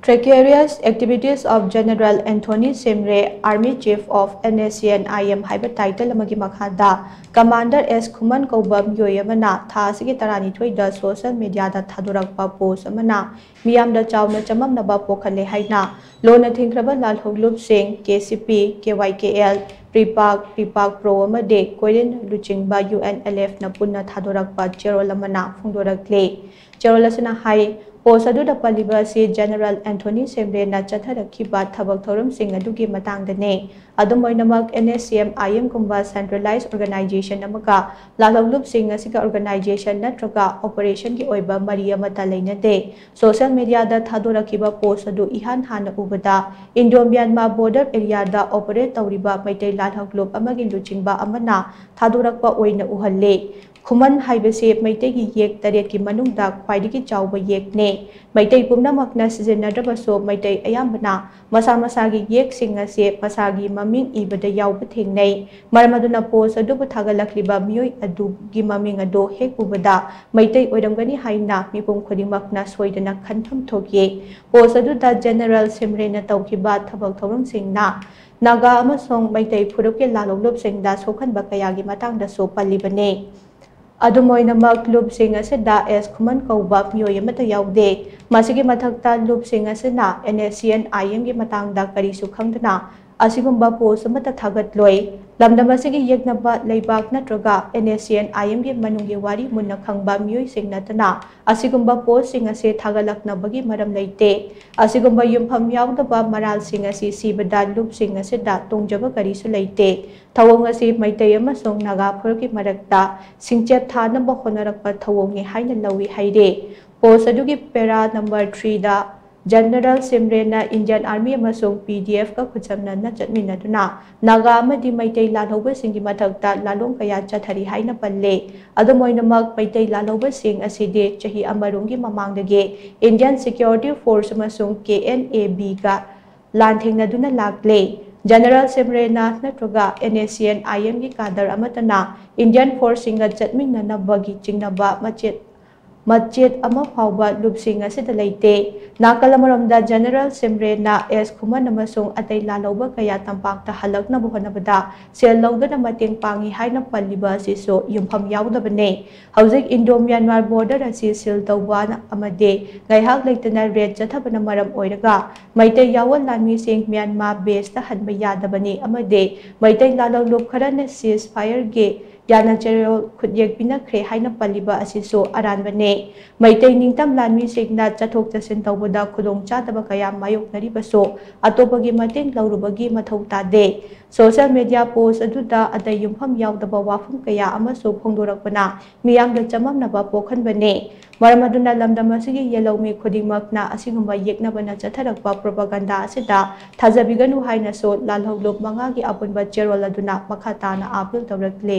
Precarious activities of General Anthony Simre, Army Chief of NACN-IM haiba title amagi makhada Commander S. Khuman Kaubam Yoyamana Thasigi Tarani Twitter social media da Thadurakpa post amana Miyamda Chawna Chamamnaba Pokale Haina Lona Thinkraba Lal Hoglup Singh KCP KYKL Pripak Pro Amade Korean Luchingba UNLF na punna Thadurakpa Cherolamana Fundorakle Cherolasina Hai Post aduda paliba si General Anthony Simre na chatharakiba thabak thorum sing adugi matangdane adumoinamak NACN-IM kumba centralized organization amaka lalawlup sing asika organization natraga operation ki oiba mari amata leinade social media da thadurakiba post adu ihan hana ubada Indo-Myanmar border area da operate tawriba maitai lalhawlup amagi luchingba amana thadurakpa oina uhalle Khuman haibase maitegi yek taret ki manungda khwaidigi chawba yek ne maitai pumnamakna sijenadrabaso maitai ayambana masa-masagi yek sing ase masagi maming ibada yawba thengnai maramaduna post adubu thagalakliba mioi adugi maming ado hek ubada maitai oiramgani haina mipum khodimakna soidana khantham thokye post aduda General Simre na tawkiba thabak thorong singna Naga amasong maitai phurupke lalolop singda sokhanba kayagi matangda so palibane Adumoinamak lub sing asida S. Khuman Kaubab Myoy amata yaude masigi mathakta lub sing asina NACN-IM gi matangda karisu khangdana asigumba post amata thagatloi lamdamasigi yegnaba leibak natraga NACN-IM gi manunggi wari munna khangba myoy sing natana asigumba post sing ase thagalaknabagi maram leite asigumba yumpham yaudaba maral sing asi sibada lub sing asida tongjaba karisu leite Thawong asi maitai amasong naga phurki marakta singchep thanaba honarakpa thawongi haina lawi haire post adugi para number 3 da General Simre na Indian Army amasong PDF ka khutsamna na chatminaduna naga amadi maitai lalhawba singi mathakta lalong kaya chathari haina palle adumoinamak maitai lalhawba sing aside chahi amarungi mamangdage Indian Security Force amasong KNAB ka lanthengna lakle General Simre na natraga NACN-IM gi kadar amatana Indian Force singa chatminna na bagi chingnaba machet ama phawba lupsing asida leite nakalamaramda General Simre na S. Khuman amasong atay lalawba kaya tampakta halakna buhanabada sel lawdana mateng pangi haina palliba siso yumpham yaudabane hauzik Indo-Myanmar border asi sil tawba amade ngaihak leitana red chathabana maram oiraga maitai yawal lanmi sing Myanmar base ta hanba yadabane amade maitai lalawlup kharana ceasefire ge Yana General Khudyek Pinakre Haina Paliba Asiso Aranbane Maitai Ningtam Lanmi Signa Chathok Chasin Tawbada Khudong Chataba Kaya Mayok Naribaso Atopagi Mating Laurubagi Mathau Tade Social media post aduda aday yumpham yaudaba wafum kaya amaso phongdorakpana miyamda chamamnaba pokhanbane maramaduna lamdamasigi yelawmi khudingmakna asigumba yeknabana chatharakpa propaganda asida thajabiganu haina so lalhawlop mangagi apunba cherol aduna makhatana apil tawrakle